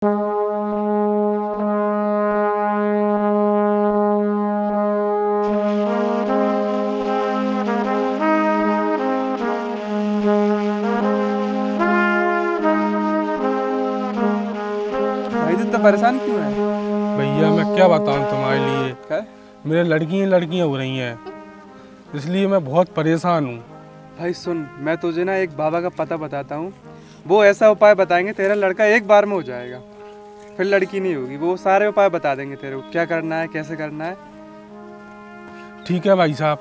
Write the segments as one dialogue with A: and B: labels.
A: भाई तू इतना परेशान क्यों है?
B: भैया मैं क्या बताऊं तुम्हारे लिए।
A: क्या?
B: मेरे लड़कियां हो रही हैं, इसलिए मैं बहुत परेशान हूँ।
A: भाई सुन, मैं तुझे ना एक बाबा का पता बताता हूँ। वो ऐसा उपाय बताएंगे तेरा लड़का एक बार में हो जाएगा, फिर लड़की नहीं होगी। वो सारे उपाय बता देंगे तेरे को, क्या करना है, कैसे करना है।
B: ठीक है भाई साहब,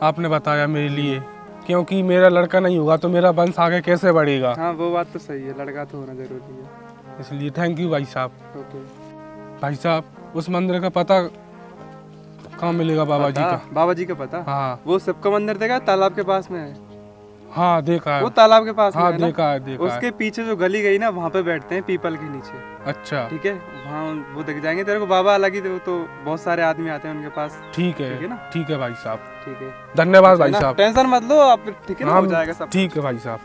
B: आपने बताया मेरे लिए, क्योंकि मेरा लड़का नहीं होगा तो मेरा वंश आगे कैसे बढ़ेगा।
A: हाँ वो बात तो सही है, लड़का तो होना जरूरी है।
B: इसलिए थैंक यू भाई साहब।
A: ओके
B: भाई साहब, उस मंदिर का पता कहाँ मिलेगा बाबा जी का?
A: बाबा जी का पता?
B: हाँ
A: वो सबका मंदिर देखा, तालाब के पास में है।
B: हाँ देखा है।
A: वो तालाब के पास में
B: हाँ
A: है ना?
B: देखा है
A: उसके पीछे जो गली गई ना, वहाँ पे बैठते हैं पीपल के नीचे।
B: अच्छा
A: ठीक है, वहाँ वो दिख जाएंगे तेरे को। बाबा अलग ही थे, वो तो बहुत सारे आदमी आते हैं उनके पास।
B: ठीक है
A: ना?
B: ठीक है भाई साहब,
A: ठीक है,
B: धन्यवाद भाई
A: ना?
B: साहब।
A: टेंशन मत लो आप, ठीक है ना? हो जाएगा सब।
B: ठीक है भाई साहब।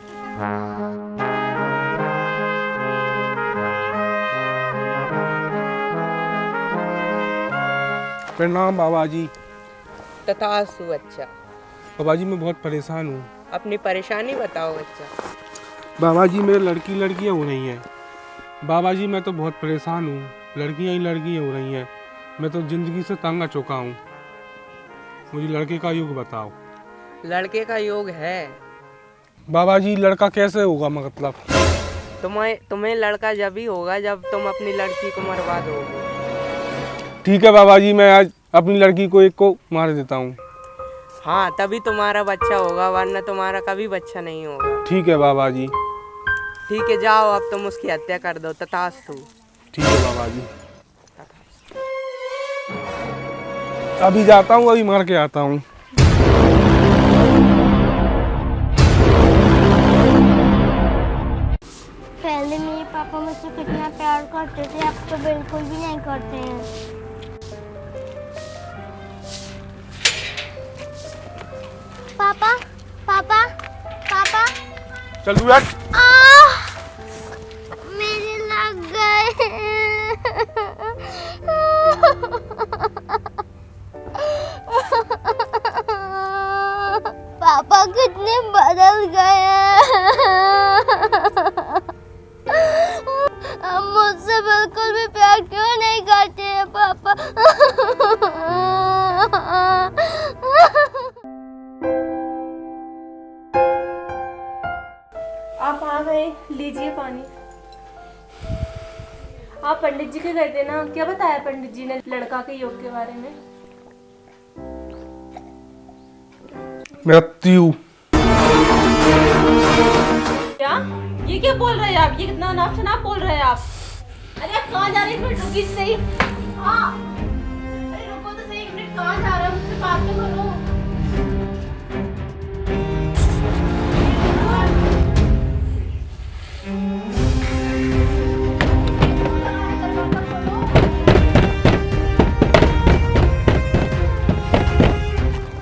B: प्रणाम बाबा जी।
C: तथास्तु बच्चा।
B: बाबा जी मैं बहुत परेशान हूँ।
C: अपनी परेशानी बताओ बच्चा।
B: बाबा जी मेरे लड़कियां हो रही हैं। बाबा जी मैं तो बहुत परेशान हूँ, लड़कियां हो रही हैं। मैं तो ज़िंदगी से तंग आ चुका हूँ। मुझे लड़के का योग बताओ।
C: लड़के का योग है।
B: बाबा जी लड़का कैसे होगा, मतलब?
C: तुम्हें लड़का जब ही होगा जब तुम अपनी लड़की को मरवा दोगे।
B: ठीक है बाबा जी, मैं आज अपनी लड़की को एक को मार देता हूँ।
C: हाँ तभी तुम्हारा बच्चा होगा, वरना तुम्हारा कभी बच्चा नहीं होगा।
B: ठीक है बाबा जी।
C: ठीक है, जाओ अब तुम उसकी हत्या कर दो। तथास्तु।
B: ठीक है बाबा जी, अभी जाता हूँ, अभी मार के आता हूँ।
D: पहले मेरे पापा मुझसे कितना प्यार करते थे, अब तो बिल्कुल भी नहीं करते हैं। पापा पापा पापा
B: चल तू बैठ।
D: मेरे लग गए। पापा कितने बदल गए अब मुझसे बिल्कुल भी प्यार क्यों नहीं करते हैं पापा।
E: आप आ गए, लीजिए पानी। आप पंडित जी के गए थे ना, क्या बताया पंडित जी ने लड़का के योग के बारे में?
B: मृत्यु।
E: क्या? ये क्या बोल रहे हैं आप? ये कितना अनाप शनाप बोल रहे हैं आप? अरे आप कहाँ जा रहे हैं? एक मिनट रुकिए सही। अरे रुको तो सही, एक मिनट। कहाँ जा रहे हो? मुझसे बात तो करो।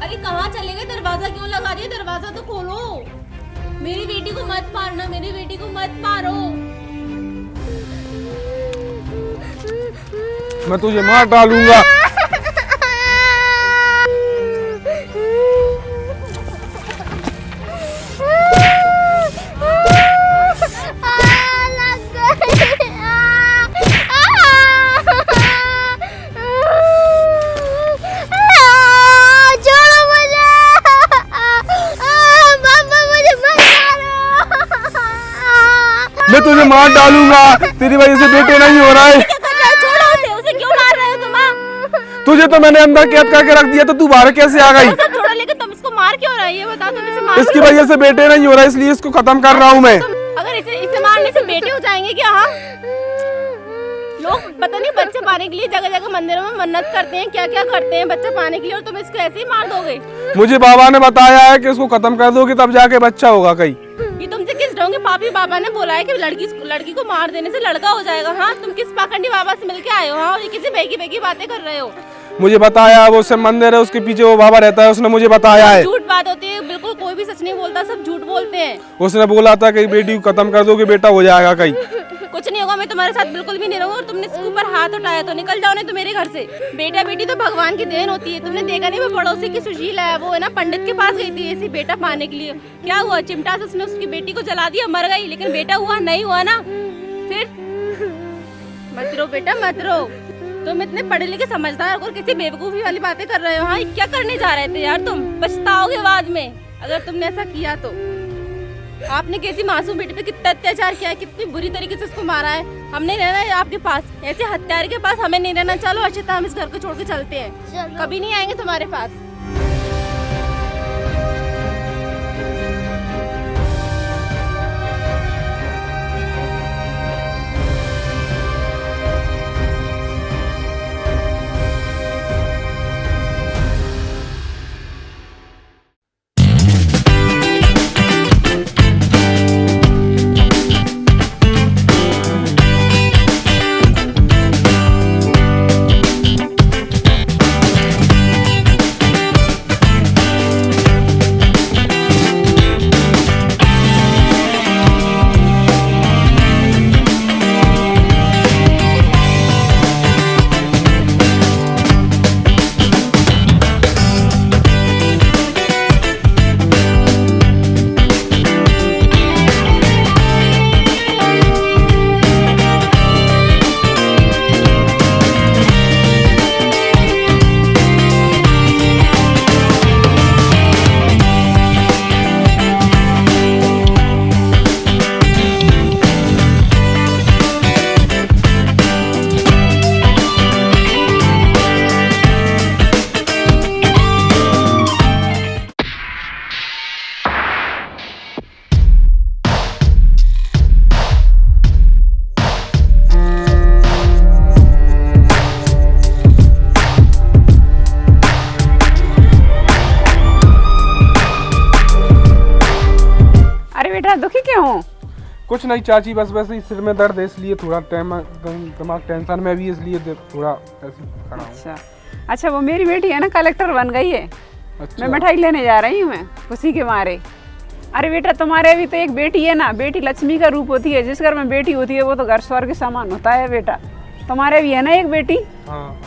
E: अरे कहाँ चले गए? दरवाजा क्यों लगा दिया? दरवाजा तो खोलो। मेरी बेटी को मत मारना, मेरी बेटी को मत मारो।
B: मैं तुझे मार डालूंगा। मैं तुझे मार डालूंगा, तेरी वजह से बेटे नहीं हो रहा है।
E: छोड़ो उसे, उसे क्यों मार रहे हो तुम?
B: तुझे तो मैंने अंदर कैद करके रख दिया, तो तू बाहर कैसे आ गई?
E: सब छोड़ो, लेकिन तुम इसको मार क्यों रहे हो? ये बताओ, तुम इसे मार
B: इसकी वजह से बेटे नहीं हो रहा है, इसलिए इसको खत्म कर रहा हूँ मैं।
E: अगर इसे मारने से बेटे हो जाएंगे क्या? हाँ, लोग पता नहीं बच्चे पाने के लिए जगह जगह मंदिरों में मन्नत करते हैं, क्या क्या करते हैं बच्चे पाने के लिए, और तुम इसको ऐसे ही मार दोगे?
B: मुझे बाबा ने बताया है कि इसको खत्म कर दोगे तब जाके बच्चा होगा कहीं।
E: ये तुमसे किस ढंग पापी बाबा ने बोला है कि लड़की को मार देने से लड़का हो जाएगा? हाँ, तुम किस पाखंडी बाबा से मिलके आए हो? हाँ, और ये किसी बेगी बेगी बातें कर रहे हो?
B: मुझे बताया, वो उससे मंदिर है, उसके पीछे वो बाबा रहता है, उसने मुझे बताया है।
E: झूठ बात होती है, बिल्कुल कोई भी सच नहीं बोलता, सब झूठ बोलते हैं।
B: उसने बोला था कि बेटी को खत्म कर दो कि बेटा हो जाएगा कहीं।
E: कुछ नहीं होगा, मैं मैं तुम्हारे साथ बिल्कुल भी नहीं रहूंगी। और तुमने इसके ऊपर हाथ उठाया तो निकल जाओ, नहीं तो मेरे घर से। बेटा बेटी तो भगवान की देन होती है। तुमने देखा नहीं, वो पड़ोसी की सुशीला है, वो है ना पंडित के पास गई थी ऐसी बेटा पाने के लिए। क्या हुआ, चिमटा से उसने उसकी बेटी को जला दिया, मर गई। लेकिन बेटा हुआ नहीं हुआ ना। फिर मत रो बेटा, मत रो। तुम इतने पढ़े लिखे समझदार और किसी बेवकूफी वाली बातें कर रहे हो। हाँ, क्या करने जा रहे थे यार तुम? पछताओगे बाद में अगर तुमने ऐसा किया तो। आपने कैसी मासूम बेटी पे कितना अत्याचार किया है, कितनी बुरी तरीके से उसको मारा है। हमने रहना है आपके पास, ऐसे हत्यारे के पास हमें नहीं रहना। चलो अर्चिता, हम इस घर को छोड़ के चलते हैं,
D: चलो।
E: कभी नहीं आएंगे तुम्हारे पास।
F: दुखी क्यों हो?
B: कुछ नहीं चाची, बस वैसे ही सिर में दर्द है, इसलिए थोड़ा दिमाग टेंशन में भी, इसलिए थोड़ा ऐसे खड़ा हूँ।
F: अच्छा, वो मेरी बेटी है ना, कलेक्टर बन गई है।
B: अच्छा।
F: मैं मिठाई लेने जा रही हूँ, मैं खुशी के मारे। अरे बेटा, तुम्हारे भी तो एक बेटी है ना। बेटी लक्ष्मी का रूप होती है। जिस घर में बेटी होती है वो तो घर स्वर्ग के समान होता है बेटा। तुम्हारे भी है ना एक बेटी?
B: हाँ।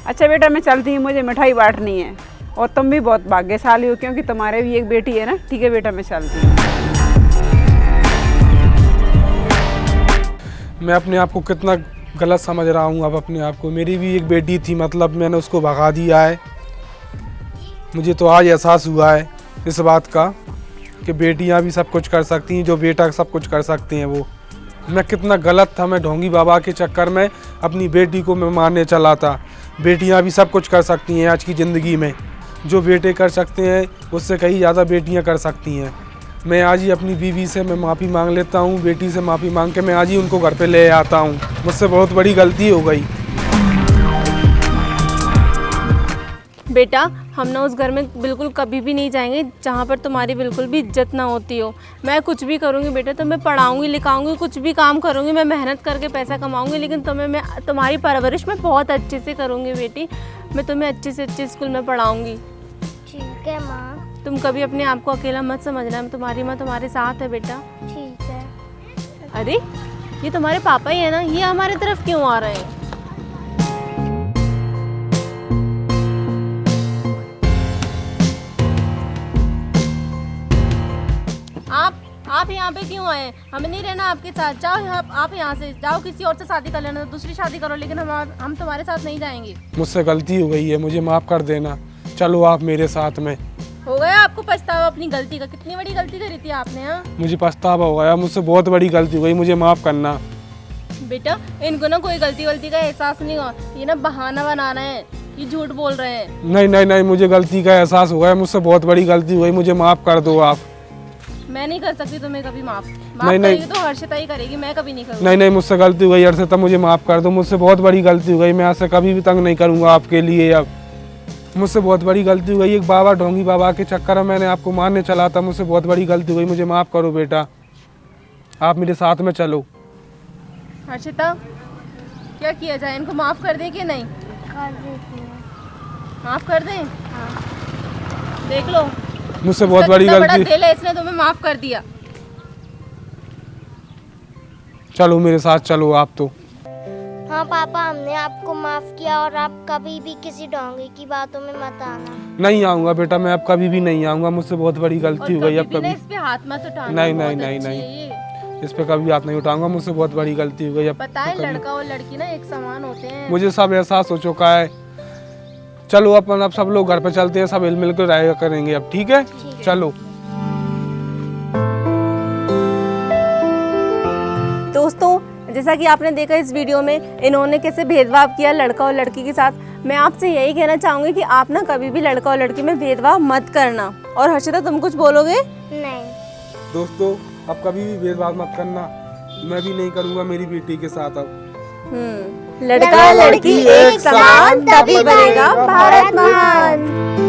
F: अच्छा बेटा, मैं चलती हूँ, मुझे मिठाई बांटनी है। और तुम भी बहुत भाग्यशाली हो क्योंकि तुम्हारे भी एक बेटी है ना। ठीक है बेटा, मैं चलती हूँ।
B: मैं अपने आप को कितना गलत समझ रहा हूँ अब अपने आप को। मेरी भी एक बेटी थी, मतलब मैंने उसको भगा दिया है। मुझे तो आज एहसास हुआ है इस बात का कि बेटियाँ भी सब कुछ कर सकती हैं जो बेटा सब कुछ कर सकते हैं। वो मैं कितना गलत था। मैं ढोंगी बाबा के चक्कर में अपनी बेटी को मैं मारने चला था। बेटियाँ भी सब कुछ कर सकती हैं आज की ज़िंदगी में। जो बेटे कर सकते हैं उससे कहीं ज़्यादा बेटियाँ कर सकती हैं। मैं आज ही अपनी बीवी से मैं माफ़ी मांग लेता हूँ, बेटी से माफ़ी मांग के मैं आज ही उनको घर पे ले आता हूँ। मुझसे बहुत बड़ी गलती हो गई।
E: बेटा, हम ना उस घर में बिल्कुल कभी भी नहीं जाएंगे जहाँ पर तुम्हारी बिल्कुल भी इज्जत ना होती हो। मैं कुछ भी करूँगी बेटा, तुम्हें पढ़ाऊँगी लिखाऊँगी, कुछ भी काम करूँगी, मैं मेहनत करके पैसा कमाऊँगी, लेकिन मैं तुम्हारी परवरिश में बहुत अच्छे से करूँगी बेटी। मैं तुम्हें अच्छे से अच्छे स्कूल में पढ़ाऊँगी।
D: ठीक है माँ।
E: तुम कभी अपने आप को अकेला मत समझना। मैं तुम्हारी माँ तुम्हारे साथ है बेटा।
D: ठीक है।
E: अरे, ये तुम्हारे पापा ही है ना? ये हमारी तरफ क्यों आ रहे हैं? आप यहाँ पे क्यों आए? हमें नहीं रहना आपके साथ। जाओ, आप यहाँ से जाओ, किसी और से शादी कर लेना, दूसरी शादी करो, लेकिन हम तुम्हारे साथ नहीं जाएंगे।
B: मुझसे गलती हो गई है, मुझे माफ़ कर देना। चलो आप मेरे साथ में।
E: हो गया आपको पछतावा अपनी गलती का? कितनी बड़ी गलती करी थी आपने? हाँ,
B: मुझे पछतावा हो गया, मुझसे बहुत बड़ी गलती हो गई, मुझे माफ़ करना।
E: बेटा, इनको ना कोई गलती वलती का एहसास नहीं हुआ। ये ना बहाना बना रहे हैं, ये झूठ बोल रहे हैं।
B: नहीं नहीं नहीं, मुझे गलती का एहसास हो गया, मुझसे बहुत बड़ी गलती हो गई, मुझे माफ़ कर दो आप।
E: मैं नहीं कर सकती तुम्हें कभी माफ।
B: नहीं,
E: करेगी तो हर्षिता ही करेगी, मैं कभी नहीं करूँगी।
B: नहीं नहीं, मुझसे गलती हो गई हर्षिता, मुझे माफ़ कर दो। मुझसे बहुत बड़ी गलती हो गई, मैं आपसे कभी भी तंग नहीं करूँगा आपके लिए। अब मुझसे बहुत बड़ी गलती हो गई। एक बाबा, ढोंगी बाबा के चक्कर में मैंने आपको मारने चला था। मुझसे बहुत बड़ी गलती हो गई, मुझे माफ़ करो बेटा। आप मेरे साथ में चलो।
E: हर्षिता, क्या किया जाए? इनको माफ़ कर दें कि नहीं?
D: कर देती हूँ।
E: माफ़ कर दें?
D: हाँ।
E: देख लो,
B: मुझसे बहुत
E: इसका
B: बड़ी
E: कितना बड़ा
B: गलती।
E: दिल है, इसने तुम्हें माफ़ कर दिया।
B: चलो मेरे साथ चलो आप तो।
D: हाँ पापा, हमने आपको माफ किया और आप कभी भी किसी डोंगे की बातों में मत आना।
B: नहीं आऊँगा बेटा, मैं अब कभी भी नहीं आऊँगा, मुझसे बहुत बड़ी गलती हो गई अब कभी।
E: इस पे हाथ मत उठाना।
B: नहीं
E: बहुत
B: नहीं नहीं
E: अच्छी
B: नहीं,
E: है ये।
B: इस पे कभी हाथ नहीं उठाऊंगा, मुझसे बहुत बड़ी गलती हो गई अब
E: पता है
B: तो कभी-
E: लड़का और लड़की ना एक समान होते हैं।
B: मुझे सब एहसास हो चुका है। चलो अपन अब सब लोग घर पे चलते हैं, सब हिल मिल कर रहेगा करेंगे अब, ठीक है? चलो।
E: दोस्तों, जैसा कि आपने देखा इस वीडियो में इन्होंने कैसे भेदभाव किया लड़का और लड़की के साथ। मैं आपसे यही कहना चाहूँगी कि आप ना कभी भी लड़का और लड़की में भेदभाव मत करना। और हर्षिता, तुम कुछ बोलोगे?
D: नहीं।
B: दोस्तों, अब कभी भी भेदभाव मत करना, मैं भी नहीं करूँगा मेरी बेटी के साथ अब।
E: लड़का लड़की एक समान, तभी बनेगा भारत महान।